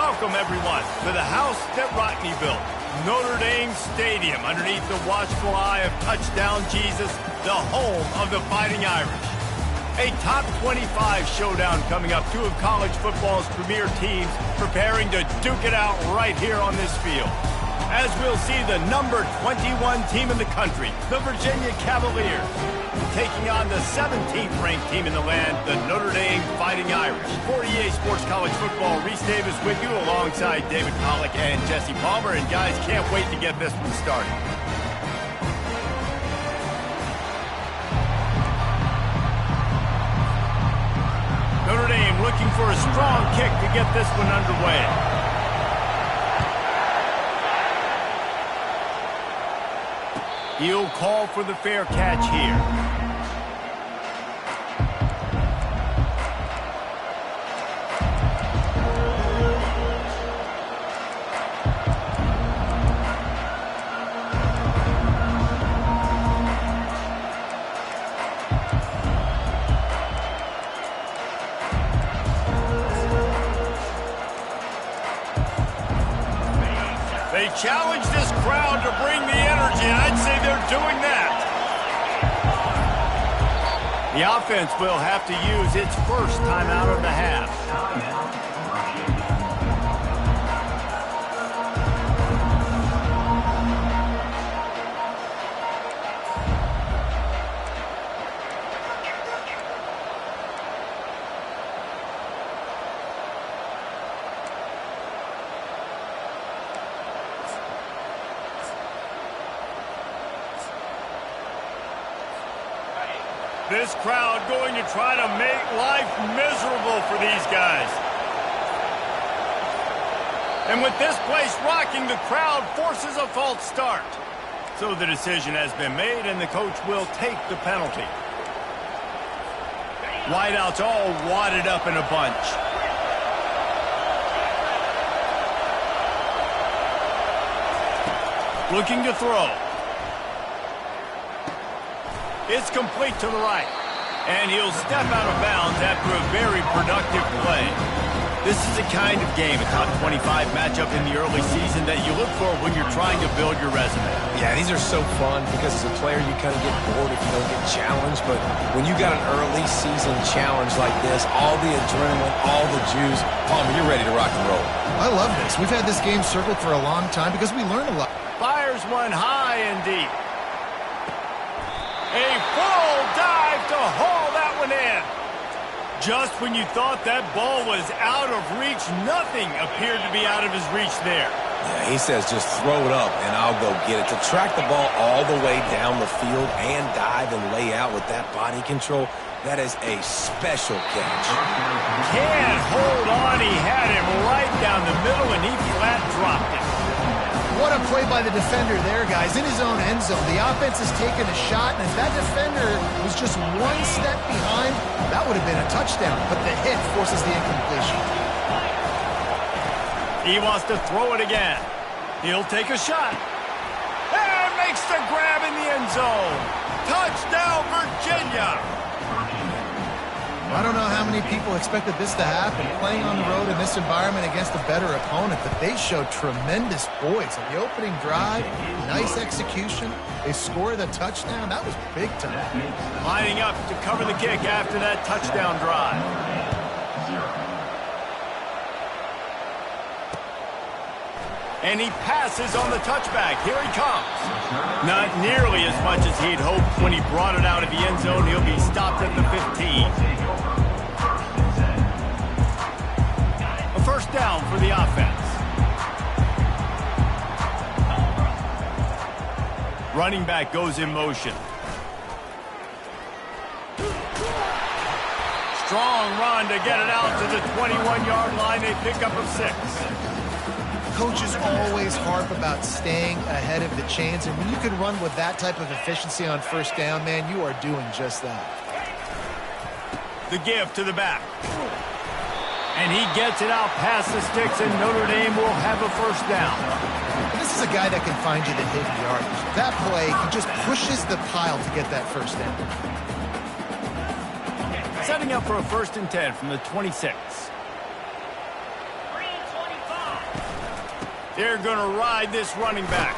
Welcome, everyone, to the house that Rodney built, Notre Dame Stadium, underneath the watchful eye of Touchdown Jesus, the home of the Fighting Irish. A top 25 showdown coming up. Two of college football's premier teams preparing to duke it out right here on this field. As we'll see the number 21 team in the country, the Virginia Cavaliers, taking on the 17th ranked team in the land, the Notre Dame Fighting Irish. For EA Sports College Football, Reese Davis with you alongside David Pollack and Jesse Palmer. And guys, can't wait to get this one started. Notre Dame looking for a strong kick to get this one underway. He'll call for the fair catch here. They challenge this crowd to bring the energy, and I'd say they're doing that. The offense will have to use its first timeout of the half. This crowd going to try to make life miserable for these guys. And with this place rocking, the crowd forces a false start. So the decision has been made, and the coach will take the penalty. Wideouts all wadded up in a bunch. Looking to throw. It's complete to the right. And he'll step out of bounds after a very productive play. This is the kind of game, a top 25 matchup in the early season, that you look for when you're trying to build your resume. Yeah, these are so fun because as a player you kind of get bored if you don't get challenged. But when you got an early season challenge like this, all the adrenaline, all the juice, Palmer, you're ready to rock and roll. I love this. We've had this game circled for a long time because we learn a lot. Fires one high and deep. A full dive to haul that one in. Just when you thought that ball was out of reach, nothing appeared to be out of his reach there. Yeah, he says just throw it up and I'll go get it. To track the ball all the way down the field and dive and lay out with that body control, that is a special catch. Can't hold on. He had him right down the middle and he flat dropped it. What a play by the defender there, guys. In his own end zone, the offense has taken a shot, and if that defender was just one step behind, that would have been a touchdown, but the hit forces the incompletion. He wants to throw it again. He'll take a shot. And makes the grab in the end zone. Touchdown, Virginia! I don't know how many people expected this to happen, playing on the road in this environment against a better opponent, but they showed tremendous poise. On the opening drive, nice execution. They scored the touchdown. That was big time. Lining up to cover the kick after that touchdown drive. And he passes on the touchback. Here he comes. Not nearly as much as he'd hoped when he brought it out of the end zone. He'll be stopped at the 15. A first down for the offense. Running back goes in motion. Strong run to get it out to the 21-yard line. They pick up a 6. Coaches always harp about staying ahead of the chains, and when you can run with that type of efficiency on first down, man, you are doing just that. The give to the back. And he gets it out past the sticks, and Notre Dame will have a first down. This is a guy that can find you the hidden yardage. That play, he just pushes the pile to get that first down. Setting up for a 1st and 10 from the 26. They're going to ride this running back.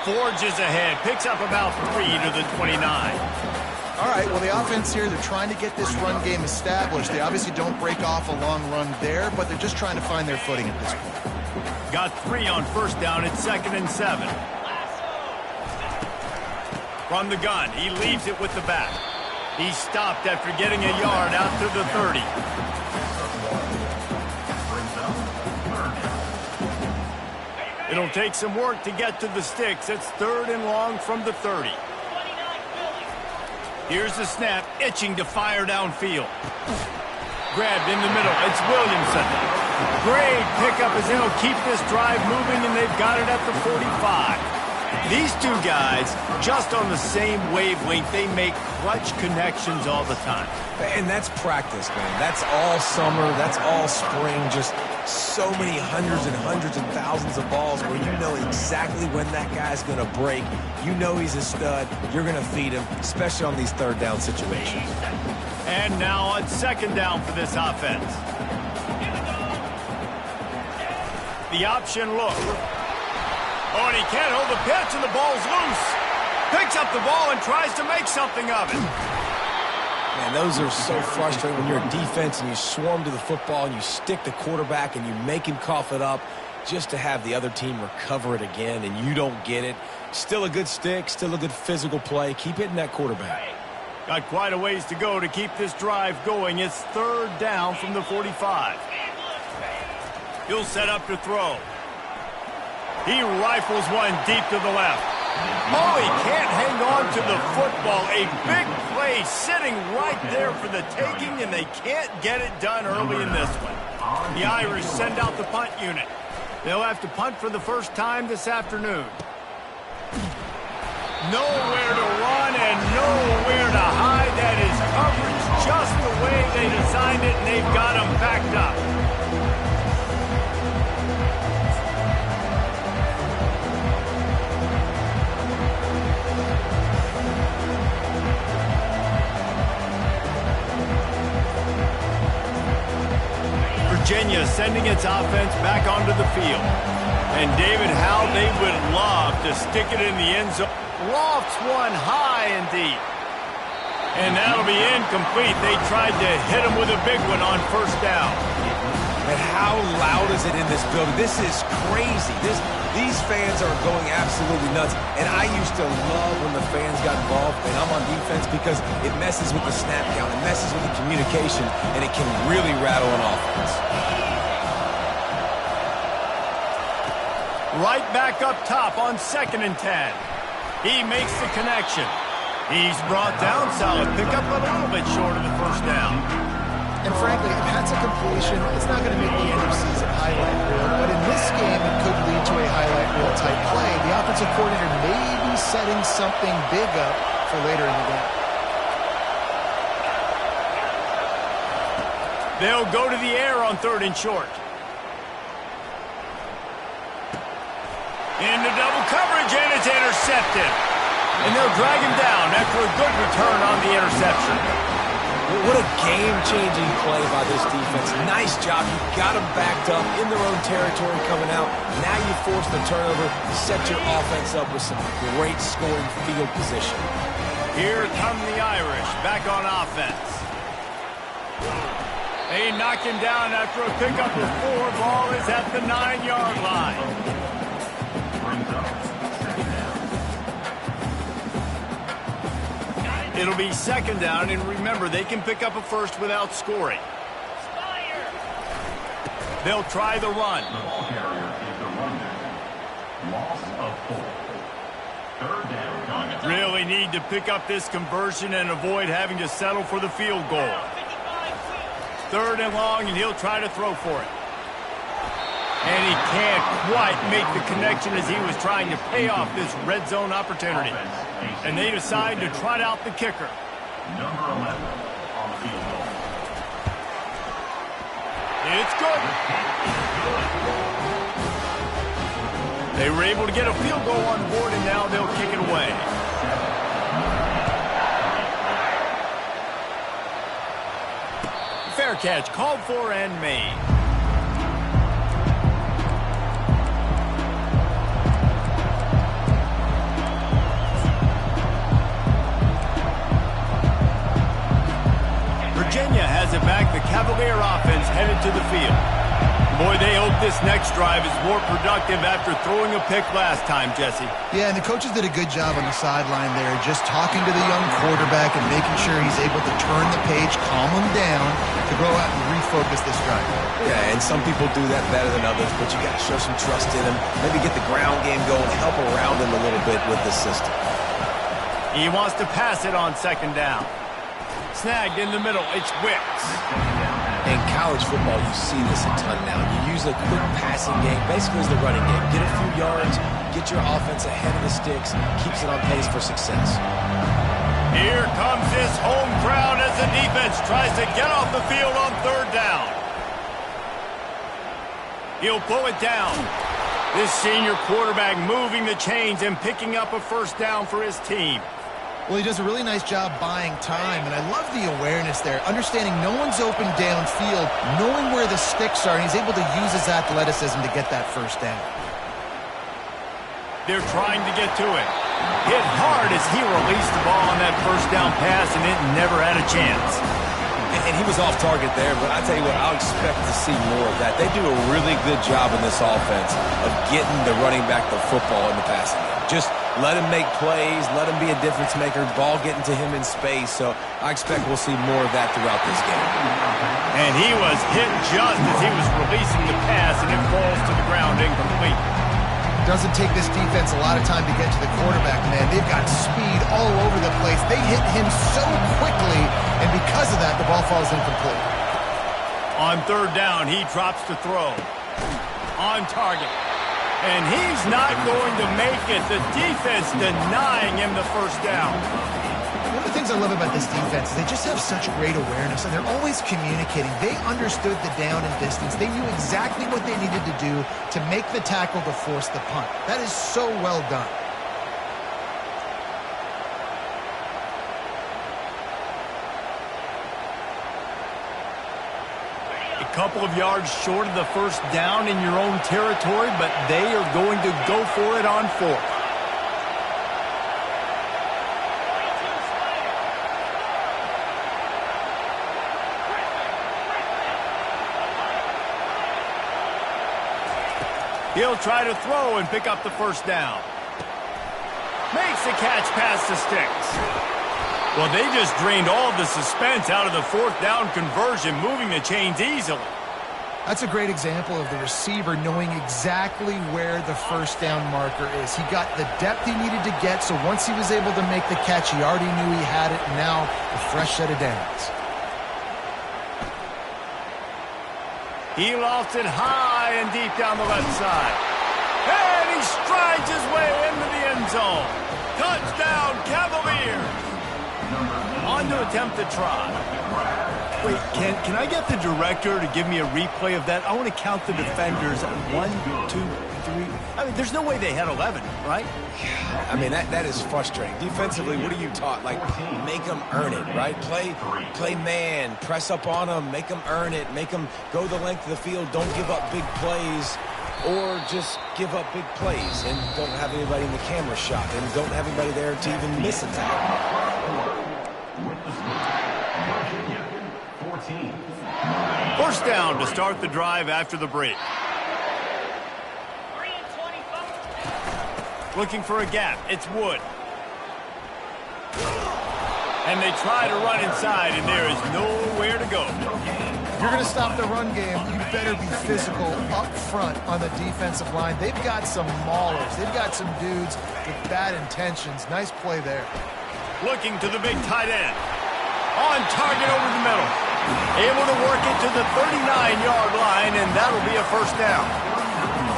Forges ahead, picks up about 3 to the 29. All right, well, the offense here, they're trying to get this run game established. They obviously don't break off a long run there, but they're just trying to find their footing at this point. Got 3 on first down at 2nd and 7. From the gun, he leaves it with the back. He stopped after getting a yard out to the 30. It'll take some work to get to the sticks. It's 3rd and long from the 30. Here's the snap, itching to fire downfield. Grabbed in the middle, it's Williamson. Great pickup as they'll keep this drive moving, and they've got it at the 45. These two guys, just on the same wavelength, they make clutch connections all the time. And that's practice, man. That's all summer. That's all spring. Just so many hundreds and thousands of balls where you know exactly when that guy's going to break. You know he's a stud. You're going to feed him, especially on these 3rd down situations. And now on 2nd down for this offense. The option look. Oh, and he can't hold the pitch, and the ball's loose. Picks up the ball and tries to make something of it. Man, those are so frustrating when you're a defense and you swarm to the football and you stick the quarterback and you make him cough it up just to have the other team recover it again, and you don't get it. Still a good stick, still a good physical play. Keep hitting that quarterback. Got quite a ways to go to keep this drive going. It's 3rd down from the 45. He'll set up to throw. He rifles one deep to the left. Oh, he can't hang on to the football. A big play sitting right there for the taking, and they can't get it done early in this one. The Irish send out the punt unit. They'll have to punt for the first time this afternoon. Nowhere to run and nowhere to hide. That is coverage just the way they designed it, and they've got them backed up. Virginia sending its offense back onto the field. And David, how they would love to stick it in the end zone. Lofts one high and deep. And that'll be incomplete. They tried to hit him with a big one on first down. And how loud is it in this building? This is crazy. These fans are going absolutely nuts. And I used to love when the fans got involved, and I'm on defense, because it messes with the snap count, it messes with the communication, and it can really rattle an offense. Right back up top on 2nd and 10. He makes the connection. He's brought down. Solid pickup, a little bit short of the first down. And frankly, if that's a completion, it's not going to make the end of season highlight reel. But in this game, it could lead to a highlight reel type play. The offensive coordinator may be setting something big up for later in the game. They'll go to the air on 3rd and short. Into double coverage, and it's intercepted. And they'll drag him down after a good return on the interception. What a game-changing play by this defense. Nice job. You got them backed up in their own territory coming out. Now you force the turnover, set your offense up with some great scoring field position. Here come the Irish back on offense. They knock him down after a pickup of 4. Ball is at the 9-yard line. It'll be 2nd down, and remember, they can pick up a first without scoring. They'll try the run. The ball carrier is the runner. Loss of 4. 3rd down. Really need to pick up this conversion and avoid having to settle for the field goal. 3rd and long, and he'll try to throw for it. And he can't quite make the connection as he was trying to pay off this red zone opportunity. And they decide to trot out the kicker. Number 11 on the field goal. It's good. They were able to get a field goal on board, and now they'll kick it away. Fair catch called for and made. has it back. The Cavalier offense headed to the field. Boy, they hope this next drive is more productive after throwing a pick last time, Jesse. Yeah, and the coaches did a good job on the sideline there, just talking to the young quarterback and making sure he's able to turn the page, calm him down, to go out and refocus this drive. Yeah, and some people do that better than others, but you got to show some trust in him. Maybe get the ground game going, help around him a little bit with the system. He wants to pass it on second down. Snagged in the middle. It's Wicks. In college football, you see this a ton now. You use a quick passing game, basically as the running game. Get a few yards, get your offense ahead of the sticks, keeps it on pace for success. Here comes this home crowd as the defense tries to get off the field on third down. He'll pull it down. This senior quarterback moving the chains and picking up a first down for his team. Well, he does a really nice job buying time, and I love the awareness there, understanding no one's open downfield, knowing where the sticks are, and he's able to use his athleticism to get that first down. They're trying to get to it. Hit hard as he released the ball on that first down pass, and it never had a chance. And he was off target there, but I tell you what, I'll expect to see more of that. They do a really good job in this offense of getting the running back the football in the passing game. Just let him make plays, let him be a difference maker, ball getting to him in space. So I expect we'll see more of that throughout this game. And he was hit just as he was releasing the pass, and it falls to the ground incomplete. Doesn't take this defense a lot of time to get to the quarterback, man. They've got speed all over the place. They hit him so quickly, and because of that, the ball falls incomplete. On third down, he drops to throw. On target. And he's not going to make it. The defense denying him the first down. One of the things I love about this defense is they just have such great awareness, and they're always communicating. They understood the down and distance. They knew exactly what they needed to do to make the tackle to force the punt. That is so well done. A couple of yards short of the first down in your own territory, but they are going to go for it on fourth. He'll try to throw and pick up the first down. Makes the catch past the sticks. Well, they just drained all the suspense out of the fourth down conversion, moving the chains easily. That's a great example of the receiver knowing exactly where the first down marker is. He got the depth he needed to get, so once he was able to make the catch, he already knew he had it, and now a fresh set of downs. He lofts it high and deep down the left side. And he strides his way into the end zone. Touchdown, Cavaliers! On to attempt the try. Wait, can I get the director to give me a replay of that? I want to count the defenders. 1, 2, 3. I mean, there's no way they had 11, right? I mean, that is frustrating. Defensively, what are you taught? Like, make them earn it, right? Play man, press up on them, make them earn it, make them go the length of the field, don't give up big plays, or just give up big plays and don't have anybody in the camera shot and don't have anybody there to even miss a tackle. First down to start the drive after the break. Looking for a gap. It's Wood. And they try to run inside, and there is nowhere to go. If you're going to stop the run game, you better be physical up front on the defensive line. They've got some maulers. They've got some dudes with bad intentions. Nice play there. Looking to the big tight end. On target over the middle. Able to work it to the 39-yard line, and that'll be a first down.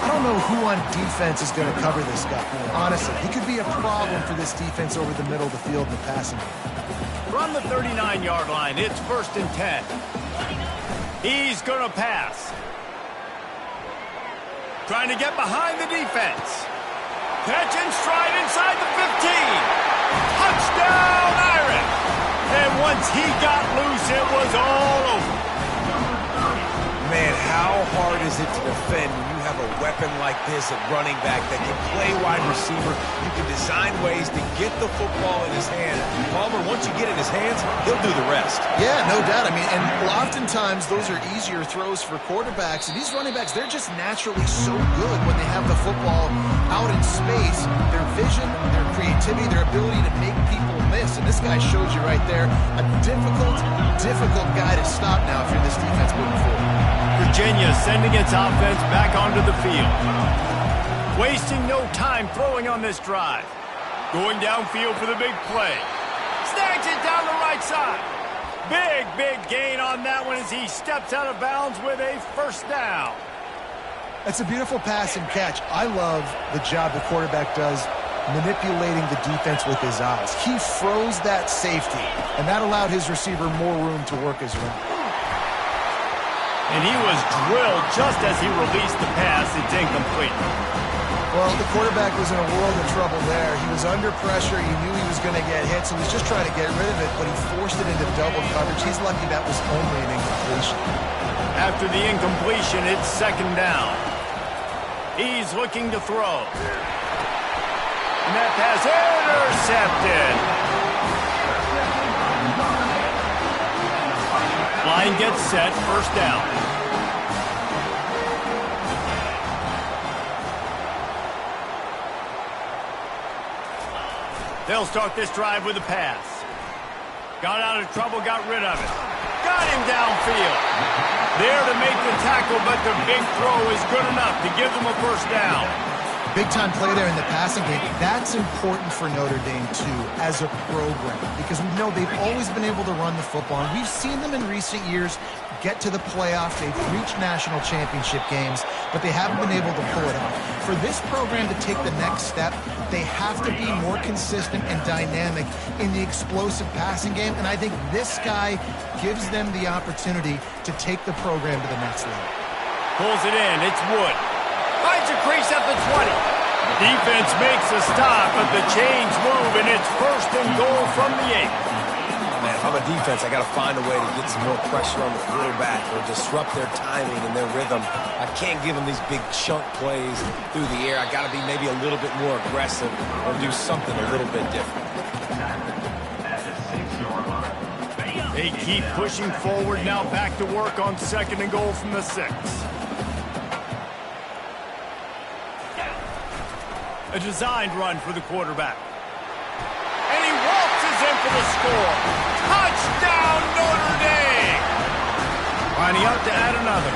I don't know who on defense is going to cover this guy. Honestly, he could be a problem for this defense over the middle of the field in the passing game. From the 39-yard line, it's 1st and 10. He's going to pass. Trying to get behind the defense. Catch and stride inside the 15. Touchdown, Irish! And once he got loose, it was all over. Man, how hard is it to defend when you have a weapon like this at running back that can play wide receiver? You can design ways to get the football in his hand. Palmer, once you get it in his hands, he'll do the rest. Yeah, no doubt. I mean, and oftentimes those are easier throws for quarterbacks. And these running backs, they're just naturally so good when they have the football out in space. Their vision, their creativity, their ability to make people miss. And this guy shows you right there a difficult guy to stop now if you're this defense moving forward. Virginia sending its offense back onto the field. Wasting no time throwing on this drive. Going downfield for the big play. Snags it down the right side. Big gain on that one as he steps out of bounds with a first down. That's a beautiful pass and catch. I love the job the quarterback does manipulating the defense with his eyes. He froze that safety, and that allowed his receiver more room to work his route. And he was drilled just as he released the pass. It's incomplete. Well, the quarterback was in a world of trouble there. He was under pressure. He knew he was going to get hit, so he was just trying to get rid of it, but he forced it into double coverage. He's lucky that was only an incompletion. After the incompletion, it's second down. He's looking to throw. And that pass intercepted. Line gets set, first down. They'll start this drive with a pass. Got out of trouble, got rid of it. Got him downfield. There to make the tackle, but the big throw is good enough to give them a first down. Big-time play there in the passing game. That's important for Notre Dame, too, as a program, because we know they've always been able to run the football, and we've seen them in recent years get to the playoffs. They've reached national championship games, but they haven't been able to pull it off. For this program to take the next step, they have to be more consistent and dynamic in the explosive passing game, and I think this guy gives them the opportunity to take the program to the next level. Pulls it in, it's Wood. Finds a crease at the 20. Defense makes a stop, but the chains move, and it's first and goal from the 8. Man, if I'm a defense, I got to find a way to get some more pressure on the quarterback or disrupt their timing and their rhythm. I can't give them these big chunk plays through the air. I got to be maybe a little bit more aggressive or do something a little bit different. They keep pushing forward, now back to work on second and goal from the 6. A designed run for the quarterback. And he waltzes in for the score. Touchdown, Notre Dame! Lining up to add another.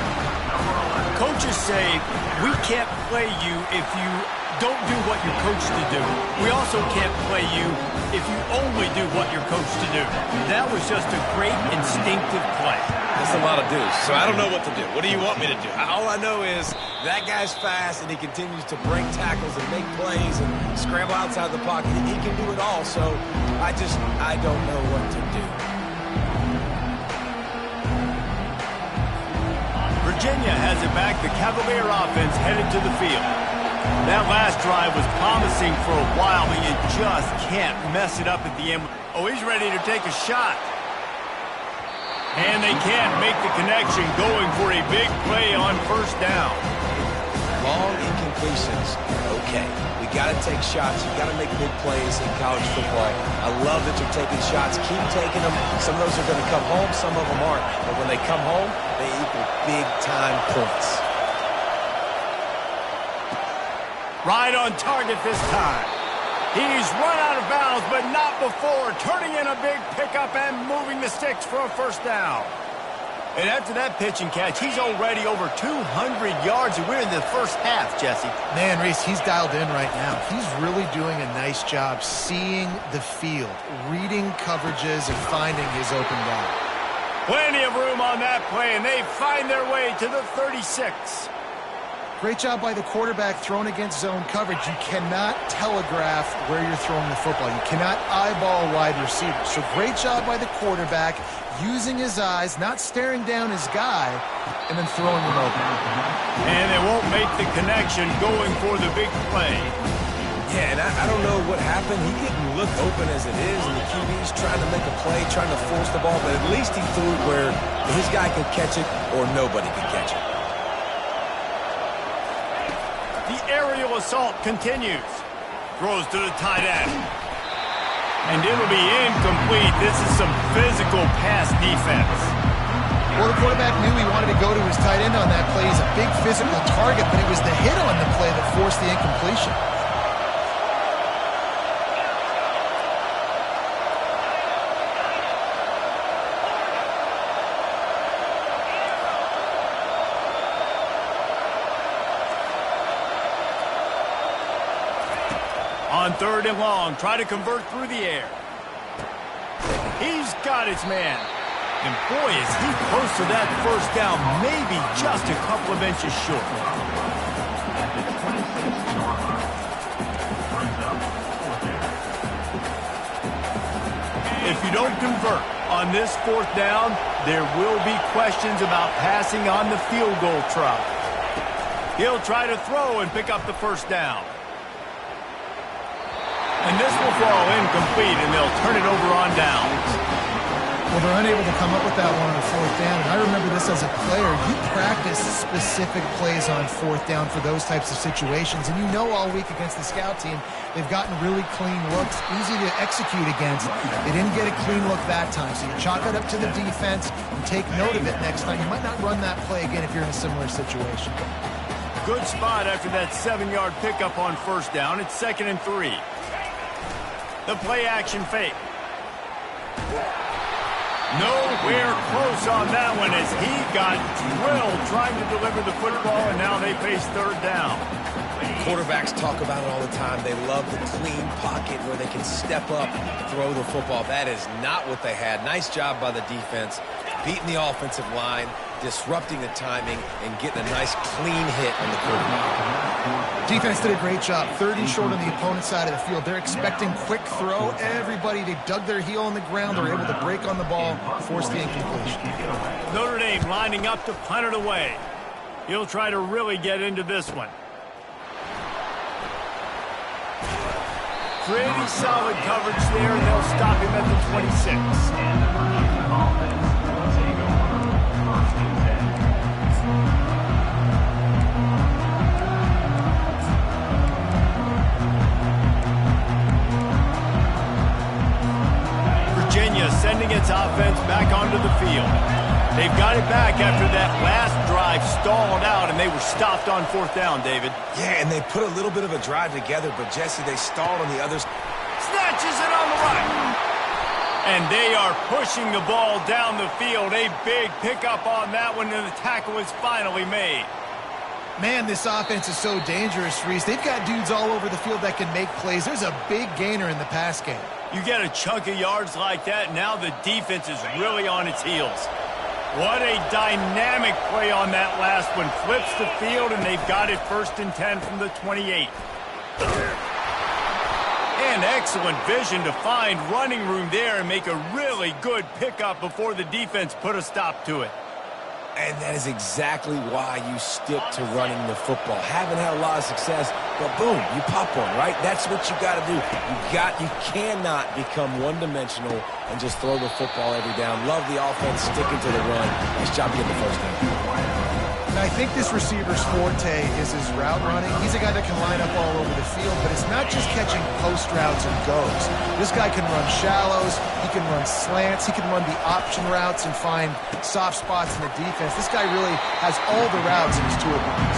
Coaches say, we can't play you if you don't do what you're coached to do. We also can't play you if you only do what you're coached to do. That was just a great instinctive play. That's a lot of dudes, so I don't know what to do. What do you want me to do? All I know is that guy's fast, and he continues to break tackles and make plays and scramble outside the pocket. He can do it all, so I don't know what to do. Virginia has it back. The Cavalier offense headed to the field. That last drive was promising for a while, but you just can't mess it up at the end. Oh, he's ready to take a shot. And they can't make the connection, going for a big play on first down. Long incompletions. Okay, we got to take shots. You got to make big plays in college football. I love that you're taking shots. Keep taking them. Some of those are going to come home. Some of them aren't. But when they come home, they equal big-time points. Right on target this time. He's run out of bounds, but not before. Turning in a big pickup and moving the sticks for a first down. And after that pitch and catch, he's already over 200 yards, and we're in the first half, Jesse. Man, Reese, he's dialed in right now. He's really doing a nice job seeing the field, reading coverages, and finding his open guy. Plenty of room on that play, and they find their way to the 36. Great job by the quarterback thrown against zone coverage. You cannot telegraph where you're throwing the football. You cannot eyeball wide receivers. So great job by the quarterback using his eyes, not staring down his guy, and then throwing him open. And they won't make the connection, going for the big play. Yeah, and I don't know what happened. He didn't look open as it is, and the QB's trying to make a play, trying to force the ball, but at least he threw it where his guy could catch it or nobody could catch it. The aerial assault continues. Throws to the tight end. And it'll be incomplete. This is some physical pass defense. Well, the quarterback knew he wanted to go to his tight end on that play. He's a big physical target, but it was the hit on the play that forced the incompletion. On 3rd and long, try to convert through the air. He's got his man. And boy, is he close to that first down, maybe just a couple of inches short. If you don't convert on this 4th down, there will be questions about passing on the field goal try. He'll try to throw and pick up the first down. And this will fall incomplete, and they'll turn it over on downs. Well, they're unable to come up with that one on 4th down. And I remember this as a player. You practice specific plays on 4th down for those types of situations. And you know all week against the scout team, they've gotten really clean looks, easy to execute against. They didn't get a clean look that time. So you chalk it up to the defense and take note of it next time. You might not run that play again if you're in a similar situation. Good spot after that 7-yard pickup on 1st down. It's 2nd and 3. The play-action fake. Nowhere close on that one as he got drilled trying to deliver the football, and now they face 3rd down. Quarterbacks talk about it all the time. They love the clean pocket where they can step up, throw the football. That is not what they had. Nice job by the defense, beating the offensive line, disrupting the timing, and getting a nice clean hit on the quarterback. Defense did a great job. 3rd and short on the opponent's side of the field. They're expecting quick throw. Everybody, they dug their heel on the ground. They're able to break on the ball, force the incompletion. Notre Dame lining up to punt it away. He'll try to really get into this one. Pretty solid coverage there, and they'll stop him at the 26. Virginia sending its offense back onto the field. They've got it back after that last drive stalled out, and they were stopped on 4th down, David. Yeah, and they put a little bit of a drive together, but Jesse, they stalled on the others. Snatches it on the right. And they are pushing the ball down the field. A big pickup on that one, and the tackle is finally made. Man, this offense is so dangerous, Reese. They've got dudes all over the field that can make plays. There's a big gainer in the pass game. You get a chunk of yards like that, now the defense is really on its heels. What a dynamic play on that last one. Flips the field, and they've got it 1st and 10 from the 28. And excellent vision to find running room there and make a really good pickup before the defense put a stop to it. And that is exactly why you stick to running the football. Haven't had a lot of success, but boom, you pop one, right? That's what you got to do. You cannot become one-dimensional and just throw the football every down. Love the offense, sticking to the run. Nice job getting the first down. And I think this receiver's forte is his route running. He's a guy that can line up all over the field, but it's not just catching post routes and goes. This guy can run shallows, he can run slants, he can run the option routes and find soft spots in the defense. This guy really has all the routes in his toolbox.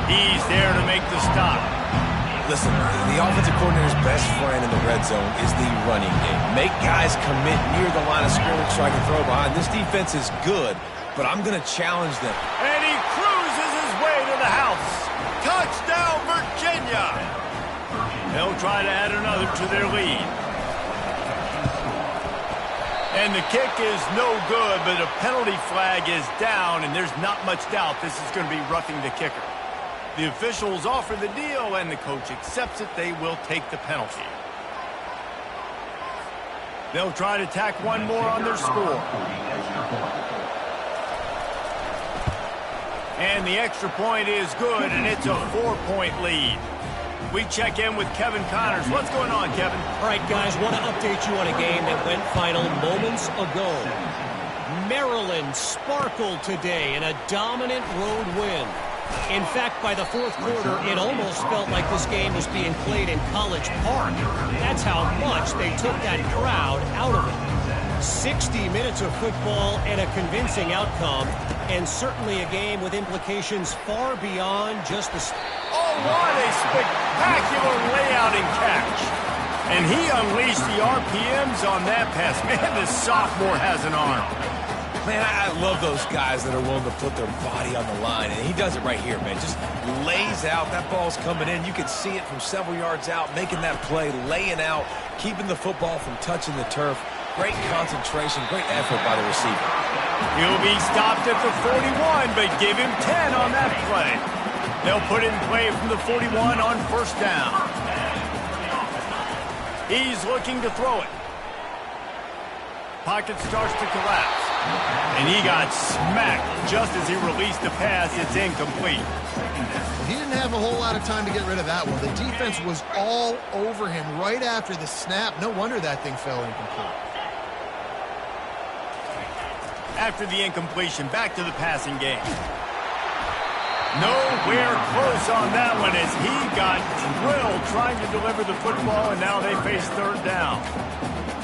He's there to make the stop. Listen, the offensive coordinator's best friend in the red zone is the running game. Make guys commit near the line of scrimmage so I can throw behind. This defense is good, but I'm going to challenge them. And he cruises his way to the house. Touchdown, Virginia. They'll try to add another to their lead. And the kick is no good, but a penalty flag is down, and there's not much doubt this is going to be roughing the kicker. The officials offer the deal, and the coach accepts it. They will take the penalty. They'll try to tack one more on their score. And the extra point is good, and it's a 4-point lead. We check in with Kevin Connors. What's going on, Kevin? All right, guys, want to update you on a game that went final moments ago. Maryland sparkled today in a dominant road win. In fact, by the fourth quarter, it almost felt like this game was being played in College Park. That's how much they took that crowd out of it. 60 minutes of football and a convincing outcome, and certainly a game with implications far beyond just the... Oh, what a spectacular layout and catch. And he unleashed the RPMs on that pass. Man, this sophomore has an arm. Man, I love those guys that are willing to put their body on the line, and he does it right here, man. Just lays out. That ball's coming in. You can see it from several yards out, making that play, laying out, keeping the football from touching the turf. Great concentration, great effort by the receiver. He'll be stopped at the 41, but give him 10 on that play. They'll put it in play from the 41 on first down. He's looking to throw it. Pocket starts to collapse. And he got smacked just as he released the pass. It's incomplete. He didn't have a whole lot of time to get rid of that one. The defense was all over him right after the snap. No wonder that thing fell incomplete. After the incompletion, back to the passing game. Nowhere close on that one as he got drilled trying to deliver the football, and now they face third down.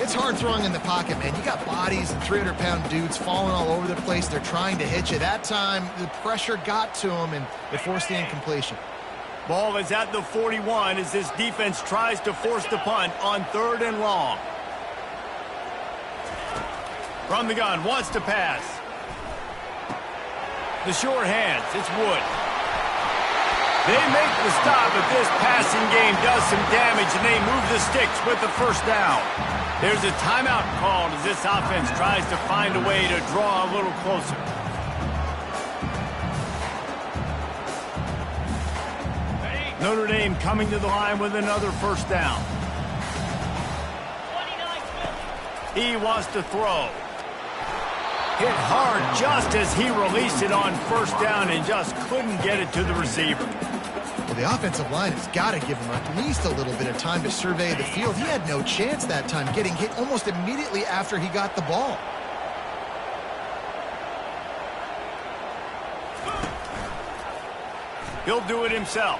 It's hard throwing in the pocket, man. You got bodies and 300-pound dudes falling all over the place. They're trying to hit you. That time, the pressure got to him, and it forced the incompletion. Ball is at the 41 as this defense tries to force the punt on third and long. From the gun, wants to pass. The sure hands, it's Wood. They make the stop, but this passing game does some damage, and they move the sticks with the first down. There's a timeout called as this offense tries to find a way to draw a little closer. Notre Dame coming to the line with another first down. He wants to throw. Hit hard just as he released it on first down and just couldn't get it to the receiver. Well, the offensive line has got to give him at least a little bit of time to survey the field. He had no chance that time, getting hit almost immediately after he got the ball. He'll do it himself.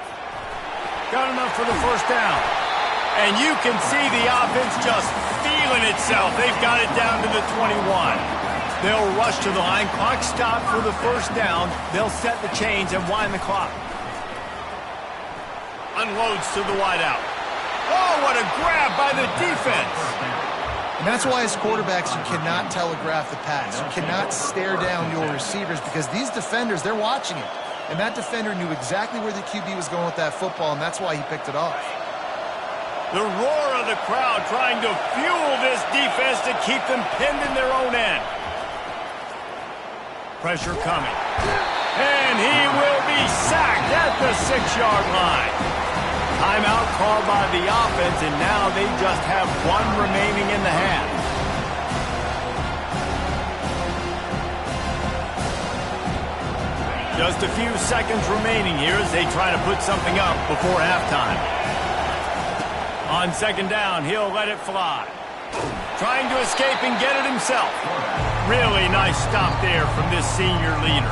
Got enough for the first down. And you can see the offense just feeling itself. They've got it down to the 21. They'll rush to the line. Clock stopped for the first down. They'll set the chains and wind the clock. Unloads to the wideout. Oh, what a grab by the defense. And that's why as quarterbacks, you cannot telegraph the pass. You cannot stare down your receivers because these defenders, they're watching it. And that defender knew exactly where the QB was going with that football, and that's why he picked it off. The roar of the crowd trying to fuel this defense to keep them pinned in their own end. Pressure coming. And he will be sacked at the 6-yard line. Timeout called by the offense, and now they just have one remaining in the half. Just a few seconds remaining here as they try to put something up before halftime. On second down, he'll let it fly. Trying to escape and get it himself. Really nice stop there from this senior leader.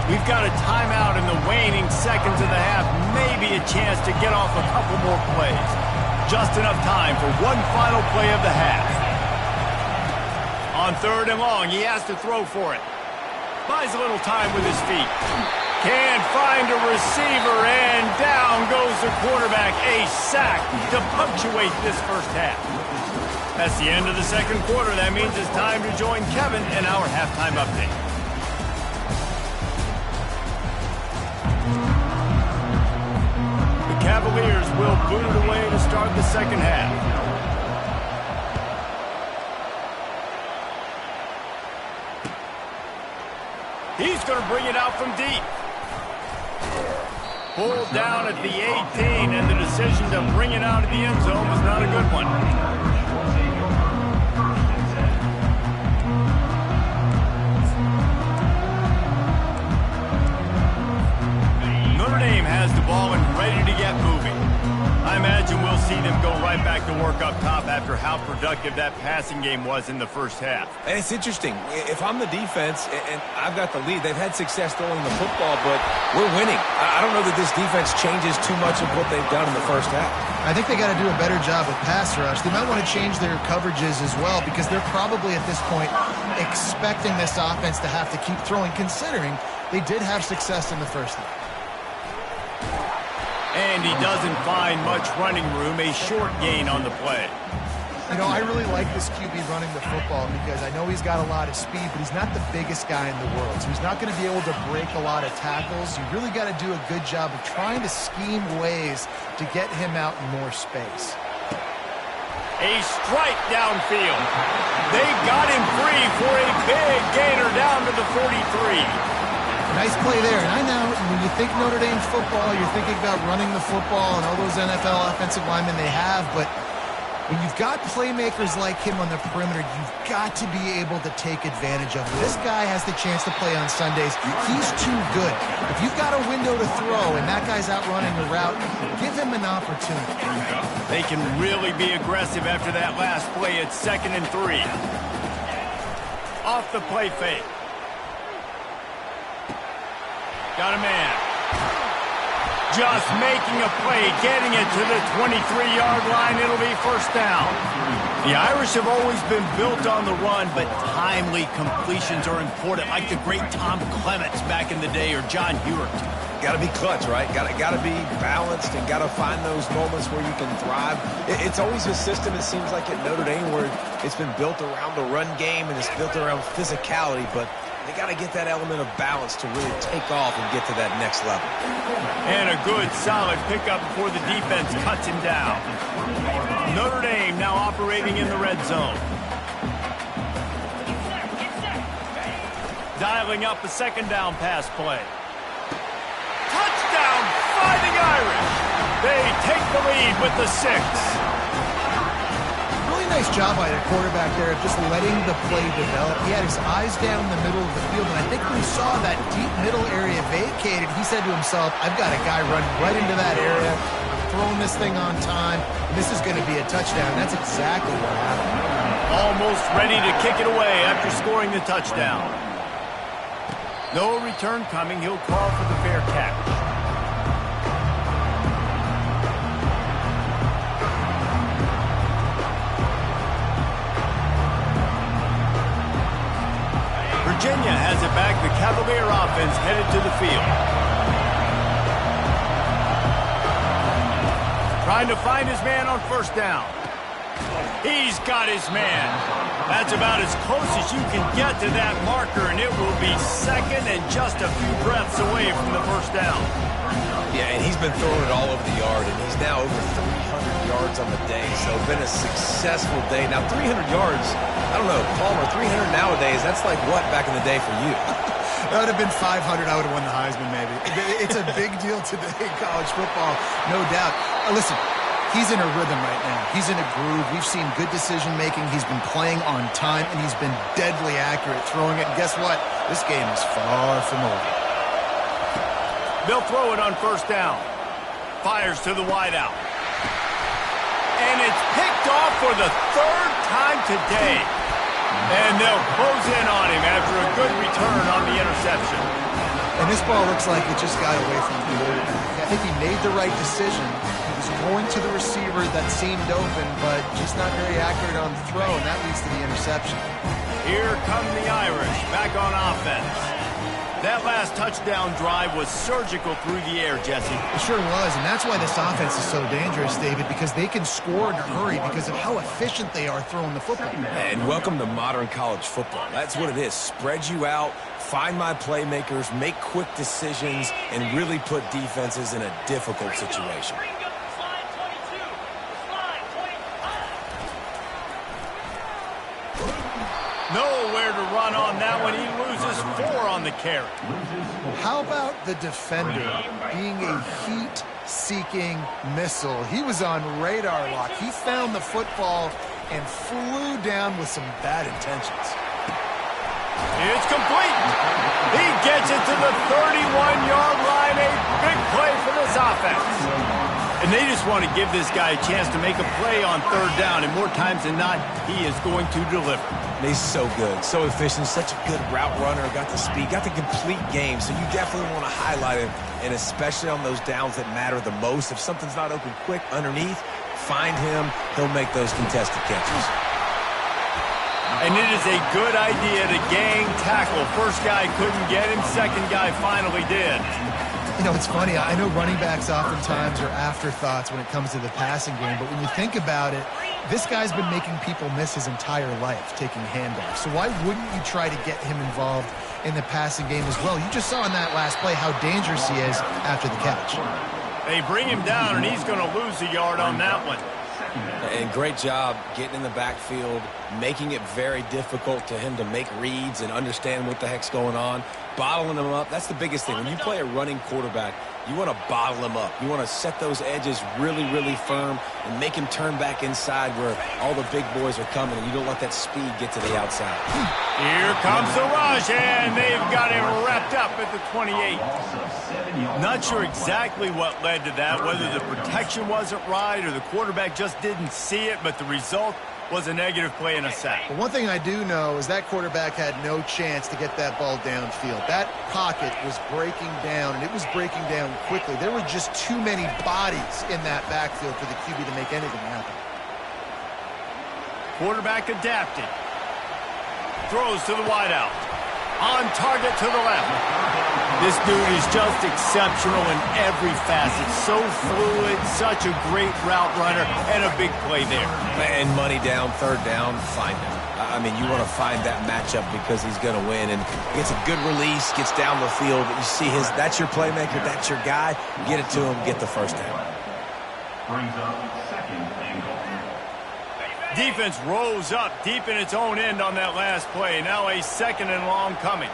We've got a timeout in the waning seconds of the half. Maybe a chance to get off a couple more plays. Just enough time for one final play of the half. On third and long, he has to throw for it. Buys a little time with his feet. Can't find a receiver, and down goes the quarterback. A sack to punctuate this first half. That's the end of the second quarter. That means it's time to join Kevin in our halftime update. The Cavaliers will boot it away to start the second half. He's going to bring it out from deep. Pulled down at the 18, and the decision to bring it out of the end zone was not a good one. Notre Dame has the ball and ready to get moving. productive that passing game was in the first half. And it's interesting. If I'm the defense and I've got the lead, they've had success throwing the football, but we're winning. I don't know that this defense changes too much of what they've done in the first half. I think they got to do a better job with pass rush. They might want to change their coverages as well because they're probably at this point expecting this offense to have to keep throwing, considering they did have success in the first half. And he doesn't find much running room, a short gain on the play. You know, I really like this QB running the football because I know he's got a lot of speed, but he's not the biggest guy in the world. So he's not going to be able to break a lot of tackles. You really got to do a good job of trying to scheme ways to get him out in more space. A strike downfield. They got him free for a big gainer down to the 43. Nice play there. And I know when you think Notre Dame football, you're thinking about running the football and all those NFL offensive linemen they have, but when you've got playmakers like him on the perimeter, you've got to be able to take advantage of him. This guy has the chance to play on Sundays. He's too good. If you've got a window to throw and that guy's out running the route, give him an opportunity. They can really be aggressive after that last play at 2nd and 3. Off the play fake. Got a man. Just making a play, getting it to the 23-yard line. It'll be first down. The Irish have always been built on the run, but timely completions are important, like the great Tom Clements back in the day or John Hewart. Got to be clutch, right? Got to be balanced and got to find those moments where you can thrive. It's always a system, it seems like, at Notre Dame where it's been built around the run game and it's built around physicality, but they got to get that element of balance to really take off and get to that next level. And a good, solid pickup before the defense cuts him down. Notre Dame now operating in the red zone. Dialing up a second down pass play. Touchdown, Fighting Irish. They take the lead with the 6. Nice job by the quarterback there of just letting the play develop. He had his eyes down in the middle of the field, and I think when he saw that deep middle area vacated, he said to himself, I've got a guy running right into that area. I'm throwing this thing on time, and this is going to be a touchdown. That's exactly what happened. Almost ready to kick it away after scoring the touchdown. No return coming. He'll call for the fair catch. Virginia has it back. The Cavalier offense headed to the field. Trying to find his man on first down. He's got his man. That's about as close as you can get to that marker, and it will be second and just a few breaths away from the first down. Yeah, and he's been throwing it all over the yard, and he's now over 300 yards on the day, so been a successful day. Now, 300 yards, I don't know, Palmer, 300 nowadays, that's like what back in the day for you? That would have been 500. I would have won the Heisman, maybe. It's a big deal today in college football, no doubt. Listen, he's in a rhythm right now. He's in a groove. We've seen good decision-making. He's been playing on time, and he's been deadly accurate throwing it. And guess what? This game is far from over. They'll throw it on first down. Fires to the wideout. And it's picked off for the 3rd time today. And they'll close in on him after a good return on the interception. And this ball looks like it just got away from the quarterback. I think he made the right decision. He was going to the receiver that seemed open, but just not very accurate on the throw, and that leads to the interception. Here come the Irish back on offense. That last touchdown drive was surgical through the air, Jesse. It sure was, and that's why this offense is so dangerous, David, because they can score in a hurry because of how efficient they are throwing the football. And welcome to modern college football. That's what it is. Spread you out, find my playmakers, make quick decisions, and really put defenses in a difficult situation. Nowhere to run on that one. He loses 4 on the carry. How about the defender being a heat-seeking missile? He was on radar lock. He found the football and flew down with some bad intentions. It's complete. He gets it to the 31-yard line. A big play for this offense. And they just want to give this guy a chance to make a play on third down, and more times than not, he is going to deliver. He's so good, so efficient, such a good route runner, got the speed, got the complete game, so you definitely want to highlight him, and especially on those downs that matter the most. If something's not open quick underneath, find him, he'll make those contested catches. And it is a good idea to gang tackle. First guy couldn't get him, second guy finally did. You know, it's funny. I know running backs oftentimes are afterthoughts when it comes to the passing game, but when you think about it, this guy's been making people miss his entire life taking handoffs. So why wouldn't you try to get him involved in the passing game as well? You just saw in that last play how dangerous he is after the catch. They bring him down, and he's going to lose a yard on that one. And great job getting in the backfield, making it very difficult to him to make reads and understand what the heck's going on, bottling him up. That's the biggest thing. When you play a running quarterback, you want to bottle him up. You want to set those edges really, really firm and make him turn back inside where all the big boys are coming, and you don't let that speed get to the outside. Here comes the rush, and they've got him wrapped up at the 28. Not sure exactly what led to that, whether the protection wasn't right or the quarterback just didn't see it, but the result was a negative play and a sack. But one thing I do know is that quarterback had no chance to get that ball downfield. That pocket was breaking down, and it was breaking down quickly. There were just too many bodies in that backfield for the QB to make anything happen. Quarterback adapted. Throws to the wideout. On target to the left. This dude is just exceptional in every facet. So fluid, such a great route runner, and a big play there. And money down, third down, find him. I mean, you want to find that matchup because he's going to win. And gets a good release, gets down the field. You see that's your playmaker, that's your guy. Get it to him, get the first down. Brings up second and goal. Defense rose up deep in its own end on that last play. Now a second and long coming.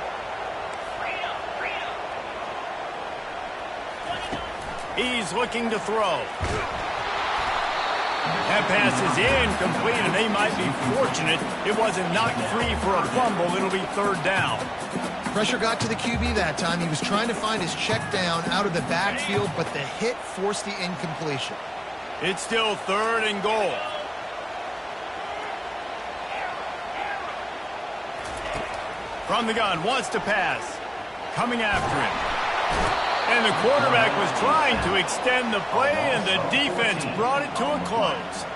He's looking to throw. That pass is incomplete, and they might be fortunate it wasn't knocked free for a fumble. It'll be third down. Pressure got to the QB that time. He was trying to find his check down out of the backfield, but the hit forced the incompletion. It's still third and goal. From the gun, wants to pass. Coming after him. And the quarterback was trying to extend the play, and the defense brought it to a close.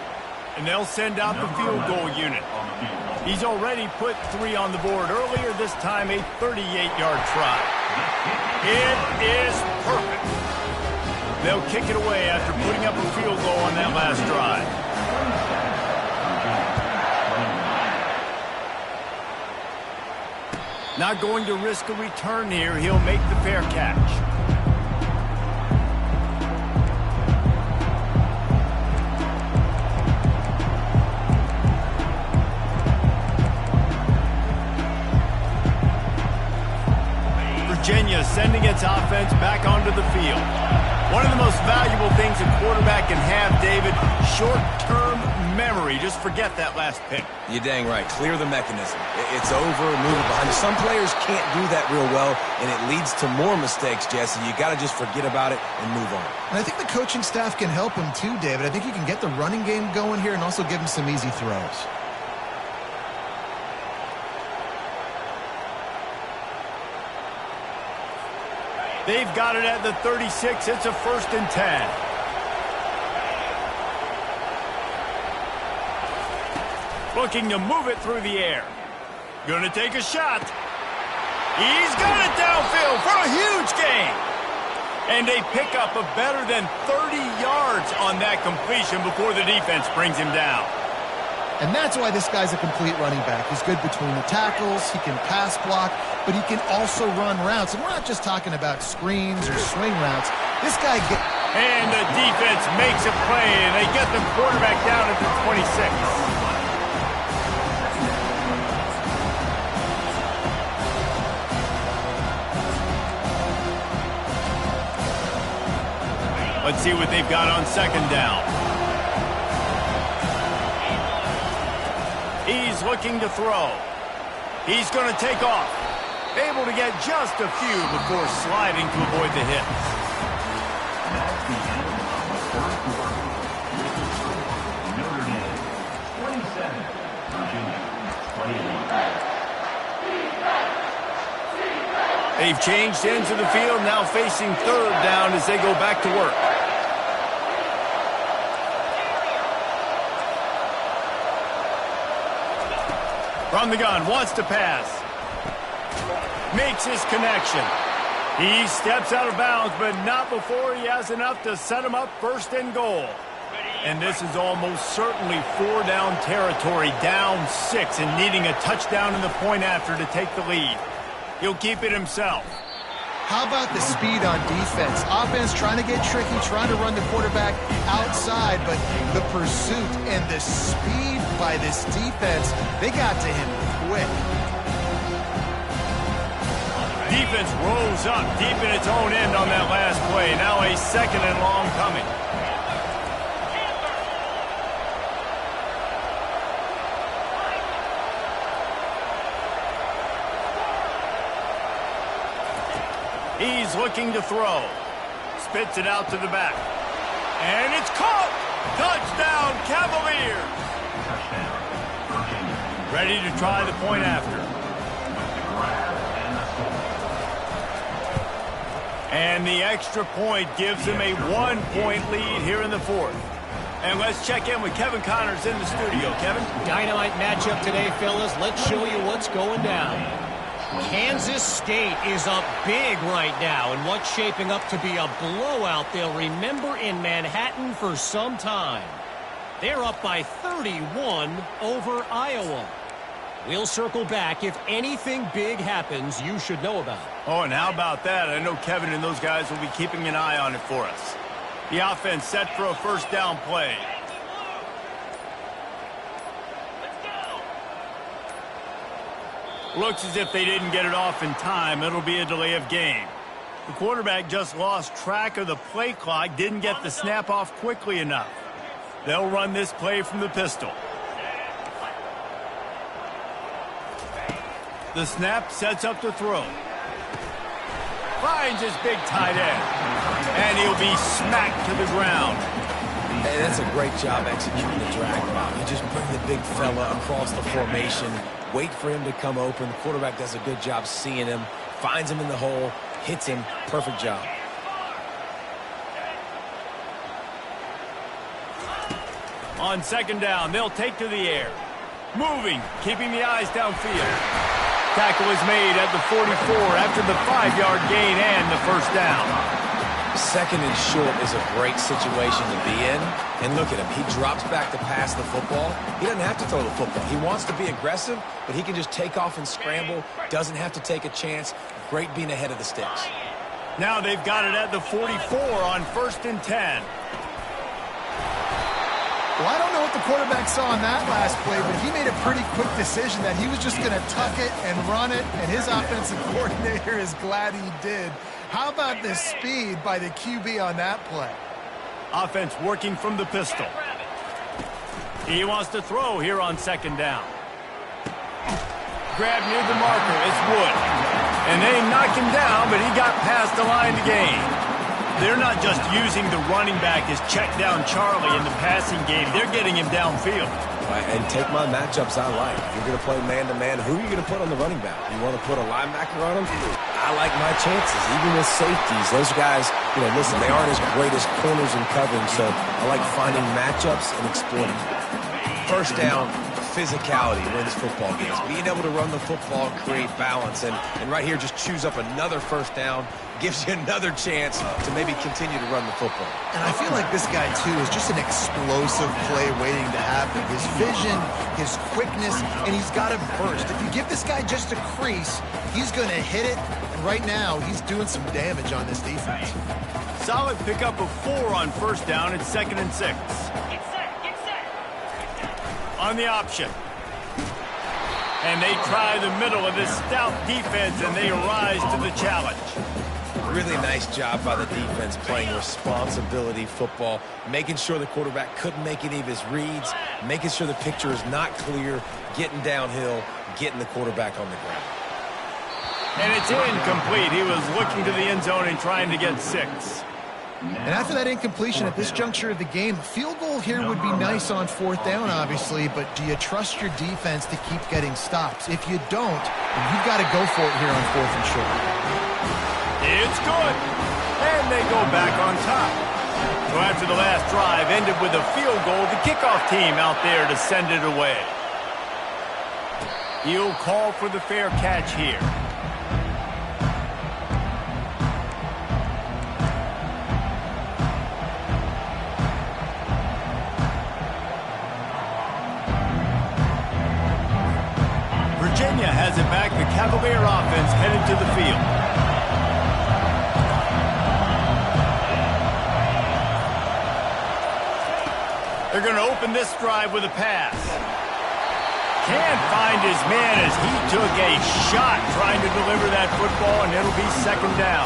And they'll send out the field goal unit. He's already put 3 on the board earlier, this time a 38-yard try. It is perfect. They'll kick it away after putting up a field goal on that last drive. Not going to risk a return here. He'll make the fair catch. Virginia sending its offense back onto the field. One of the most valuable things a quarterback can have, David, short-term memory. Just forget that last pick. You're dang right. Clear the mechanism. It's over, move it behind you. Some players can't do that real well, and it leads to more mistakes, Jesse. You got to just forget about it and move on. And I think the coaching staff can help him too, David. I think you can get the running game going here and also give him some easy throws. They've got it at the 36. It's a 1st and 10. Looking to move it through the air. Going to take a shot. He's got it downfield for a huge gain. And they pick up a better than 30 yards on that completion before the defense brings him down. And that's why this guy's a complete running back. He's good between the tackles, he can pass block, but he can also run routes. And we're not just talking about screens or swing routes. This guy gets... And the defense makes a play, and they get the quarterback down at the 26. Let's see what they've got on second down. He's looking to throw. He's going to take off. Able to get just a few before sliding to avoid the hit. They've changed ends of the field, now facing third down as they go back to work. From the gun, wants to pass. Makes his connection. He steps out of bounds, but not before he has enough to set him up first and goal. And this is almost certainly four-down territory, down 6, and needing a touchdown in the point after to take the lead. He'll keep it himself. How about the speed on defense? Offense trying to get tricky, trying to run the quarterback outside, but the pursuit and the speed by this defense, they got to him quick. Defense rose up deep in its own end on that last play. Now a second and long coming. He's looking to throw. Spits it out to the back. And it's caught! Touchdown, Cavaliers! Ready to try the point after. And the extra point gives him a 1-point lead here in the fourth. And let's check in with Kevin Connors in the studio. Kevin? Dynamite matchup today, fellas. Let's show you what's going down. Kansas State is up big right now in what's shaping up to be a blowout they'll remember in Manhattan for some time. They're up by 31 over Iowa. We'll circle back if anything big happens you should know about. Oh, and how about that? I know Kevin and those guys will be keeping an eye on it for us. The offense set for a first down play. Looks as if they didn't get it off in time. It'll be a delay of game. The quarterback just lost track of the play clock, didn't get the snap off quickly enough. They'll run this play from the pistol. The snap sets up to throw. Finds his big tight end. And he'll be smacked to the ground. Hey, that's a great job executing the drag route. You just bring the big fella across the formation, wait for him to come open. The quarterback does a good job seeing him, finds him in the hole, hits him. Perfect job. On second down, they'll take to the air. Moving, keeping the eyes downfield. Tackle is made at the 44 after the 5-yard gain and the first down. Second and short is a great situation to be in. And look at him. He drops back to pass the football. He doesn't have to throw the football. He wants to be aggressive, but he can just take off and scramble. Doesn't have to take a chance. Great being ahead of the sticks. Now they've got it at the 44 on first and 10. Well, I don't know what the quarterback saw on that last play, but he made a pretty quick decision that he was just going to tuck it and run it, and his offensive coordinator is glad he did. How about the speed by the QB on that play? Offense working from the pistol. He wants to throw here on second down. Grab near the marker. It's Wood. And they knock him down, but he got past the line to gain. They're not just using the running back as check down Charlie in the passing game. They're getting him downfield. Right, and take my matchups I like. If you're going to play man-to-man, who are you going to put on the running back? You want to put a linebacker on him? I like my chances, even with safeties. Those guys, listen, they aren't as great as corners and covering, so I like finding matchups and exploiting them. First down, physicality wins football games. Being able to run the football, create balance, and right here just choose up another first down, gives you another chance to maybe continue to run the football. And I feel like this guy, too, is just an explosive play waiting to happen. His vision, his quickness, and he's got a burst. If you give this guy just a crease, he's going to hit it. And right now, he's doing some damage on this defense. Solid pickup of 4 on first down. It's second and 6. On the option. And they try the middle of this stout defense, and they rise to the challenge. Really nice job by the defense playing responsibility football, making sure the quarterback couldn't make any of his reads, making sure the picture is not clear, getting downhill, getting the quarterback on the ground. And it's incomplete. He was looking to the end zone and trying to get 6. And after that incompletion at this juncture of the game, a field goal here would be nice on fourth down, obviously, but do you trust your defense to keep getting stops? If you don't, then you've got to go for it here on fourth and short. It's good. And they go back on top. So after the last drive ended with a field goal, the kickoff team out there to send it away. He'll call for the fair catch here. Virginia has it back. The Cavalier offense headed to the field. They're going to open this drive with a pass. Can't find his man as he took a shot trying to deliver that football, and it'll be second down.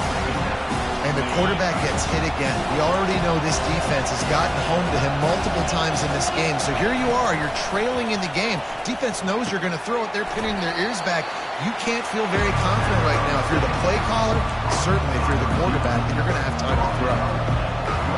And the quarterback gets hit again. We already know this defense has gotten home to him multiple times in this game. So here you are, you're trailing in the game. Defense knows you're going to throw it. They're pinning their ears back. You can't feel very confident right now. If you're the play caller, certainly if you're the quarterback, then you're going to have time to throw.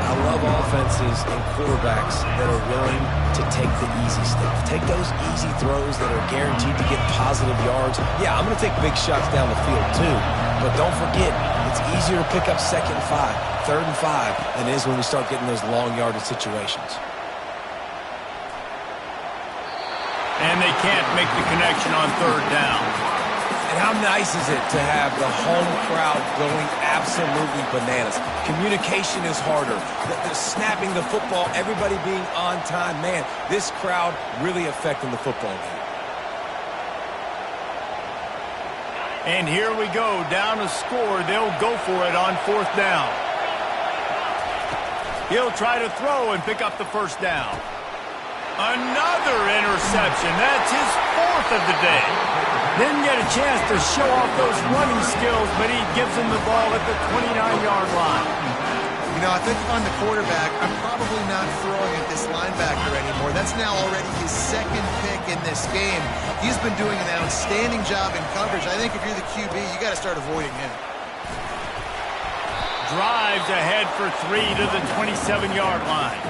I love offenses and quarterbacks that are willing to take the easy stuff. Take those easy throws that are guaranteed to get positive yards. Yeah, I'm going to take big shots down the field too. But don't forget, it's easier to pick up 2nd and 5, 3rd and 5 than it is when we start getting those long yardage situations. And they can't make the connection on 3rd down. And how nice is it to have the home crowd going absolutely bananas? Communication is harder. The snapping the football, everybody being on time. Man, this crowd really affecting the football game. And here we go, down a score. They'll go for it on 4th down. He'll try to throw and pick up the 1st down. Another interception. That's his 4th of the day. Didn't get a chance to show off those running skills, but he gives him the ball at the 29-yard line. You know, I think on the quarterback, I'm probably not throwing at this linebacker anymore. That's now already his 2nd pick in this game. He's been doing an outstanding job in coverage. I think if you're the QB, you got to start avoiding him. Drives ahead for 3 to the 27-yard line.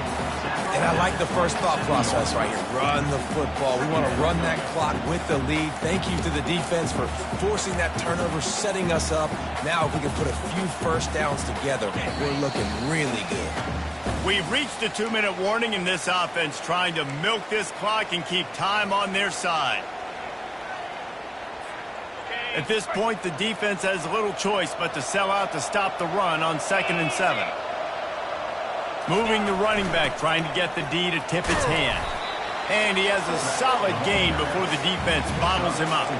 And I like the first thought process right here. Run the football. We want to run that clock with the lead. Thank you to the defense for forcing that turnover, setting us up. Now if we can put a few 1st downs together, we're looking really good. We've reached a 2-minute warning in this offense, trying to milk this clock and keep time on their side. At this point, the defense has little choice but to sell out to stop the run on 2nd and 7. Moving the running back, trying to get the D to tip its hand. And he has a solid gain before the defense bottles him up.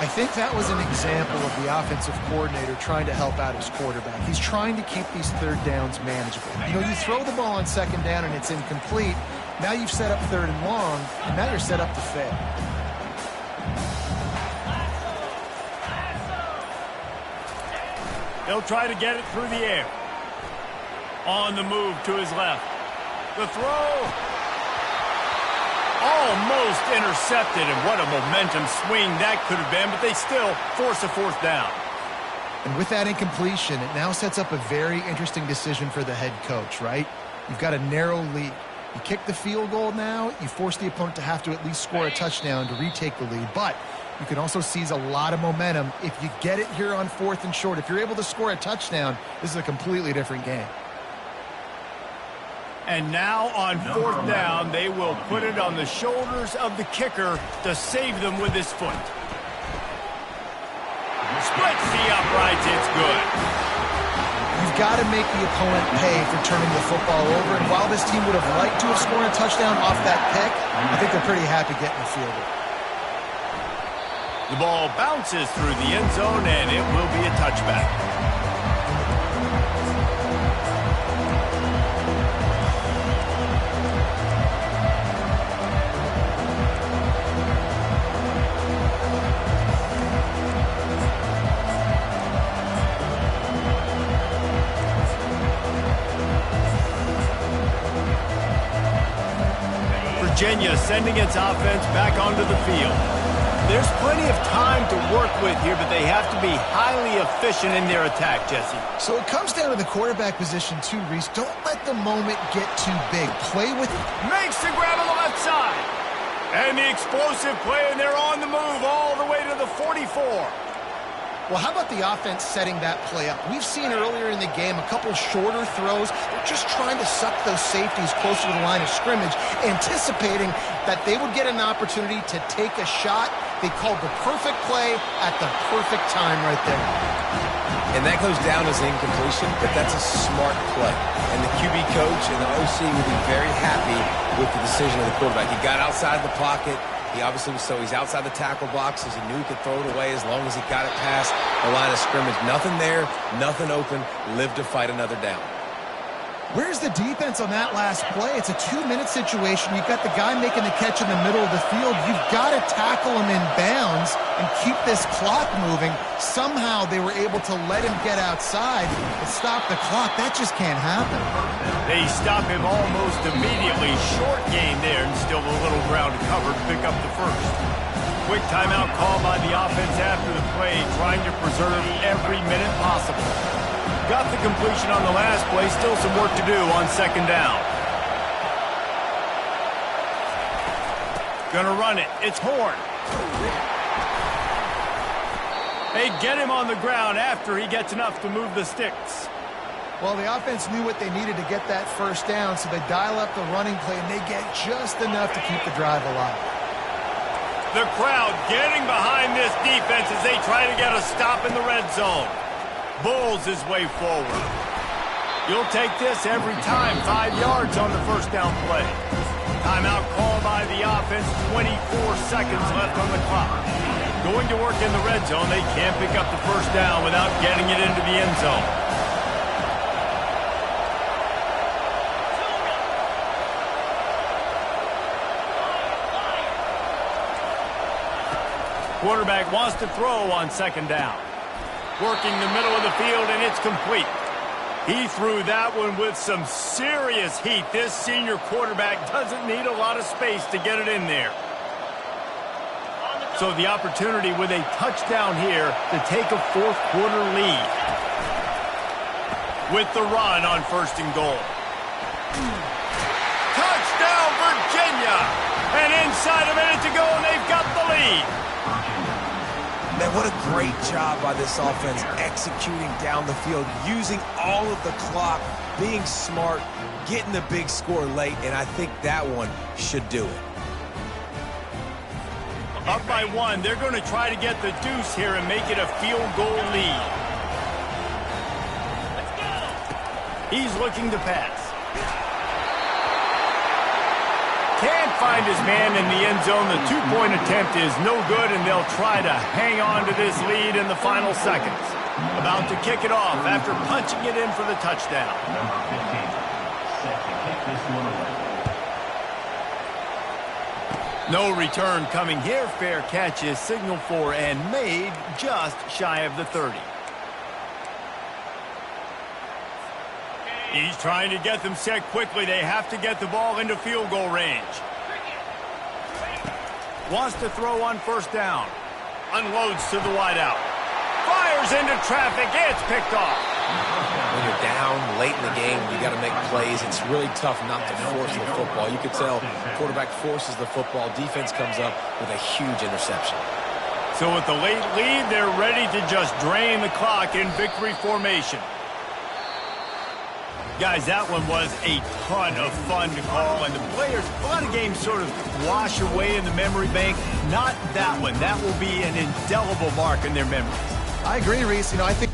I think that was an example of the offensive coordinator trying to help out his quarterback. He's trying to keep these 3rd downs manageable. You know, you throw the ball on 2nd down and it's incomplete. Now you've set up 3rd and long, and now you're set up to fail. They'll try to get it through the air. On the move to his left. The throw. Almost intercepted, and what a momentum swing that could have been, but they still force a 4th down. And with that incompletion, it now sets up a very interesting decision for the head coach, right? You've got a narrow lead. You kick the field goal now, you force the opponent to have to at least score a touchdown to retake the lead, but you can also seize a lot of momentum if you get it here on 4th and short. If you're able to score a touchdown, this is a completely different game. And now on 4th down, they will put it on the shoulders of the kicker to save them with his foot. Splits the uprights, it's good. You've got to make the opponent pay for turning the football over, and while this team would have liked to have scored a touchdown off that pick, I think they're pretty happy getting the field goal. The ball bounces through the end zone, and it will be a touchback. Virginia sending its offense back onto the field. There's plenty of time to work with here, but they have to be highly efficient in their attack, Jesse. So it comes down to the quarterback position too, Reese. Don't let the moment get too big. Play with it. Makes the grab on the left side. And the explosive play, and they're on the move all the way to the 44. Well, how about the offense setting that play up? We've seen earlier in the game a couple shorter throws. They're just trying to suck those safeties closer to the line of scrimmage, anticipating that they would get an opportunity to take a shot. They called the perfect play at the perfect time right there. And that goes down as an incompletion, but that's a smart play. And the QB coach and the OC will be very happy with the decision of the quarterback. He got outside the pocket. He obviously was he's outside the tackle boxes. He knew he could throw it away as long as he got it past the line of scrimmage. Nothing there, nothing open. Live to fight another down. Where's the defense on that last play? It's a 2-minute situation. You've got the guy making the catch in the middle of the field. You've got to tackle him in bounds and keep this clock moving. Somehow they were able to let him get outside and stop the clock. That just can't happen. They stop him almost immediately. Short gain there, and still a little ground to cover to pick up the first. Quick timeout call by the offense after the play, trying to preserve every minute possible. Got the completion on the last play. Still some work to do on second down. Gonna run it. It's Horn. They get him on the ground after he gets enough to move the sticks. Well, the offense knew what they needed to get that first down, so they dial up the running play, and they get just enough to keep the drive alive. The crowd getting behind this defense as they try to get a stop in the red zone. Bulls his way forward. You'll take this every time. 5 yards on the first down play. Timeout call by the offense. 24 seconds left on the clock. Going to work in the red zone. They can't pick up the first down without getting it into the end zone. Quarterback wants to throw on second down. Working the middle of the field, and it's complete. He threw that one with some serious heat. This senior quarterback doesn't need a lot of space to get it in there. So the opportunity with a touchdown here to take a fourth quarter lead. With the run on first and goal. Touchdown, Virginia! And inside a minute to go, and they've got the lead. Man, what a great job by this offense executing down the field, using all of the clock, being smart, getting the big score late, and I think that one should do it. Up by one, they're going to try to get the deuce here and make it a field goal lead. He's looking to pass. Can't find his man in the end zone. The two-point attempt is no good, and they'll try to hang on to this lead in the final seconds. About to kick it off after punching it in for the touchdown. Number 15, set to kick this one away. No return coming here. Fair catch is signaled for and made just shy of the 30. He's trying to get them set quickly. They have to get the ball into field goal range. Wants to throw on first down. Unloads to the wideout. Fires into traffic. It's picked off. When you're down late in the game, you got to make plays. It's really tough not to force the football. You could tell quarterback forces the football. Defense comes up with a huge interception. So with the late lead, they're ready to just drain the clock in victory formation. Guys, that one was a ton of fun to call, and the players, a lot of games sort of wash away in the memory bank. Not that one. That will be an indelible mark in their memories. I agree, Reese. I think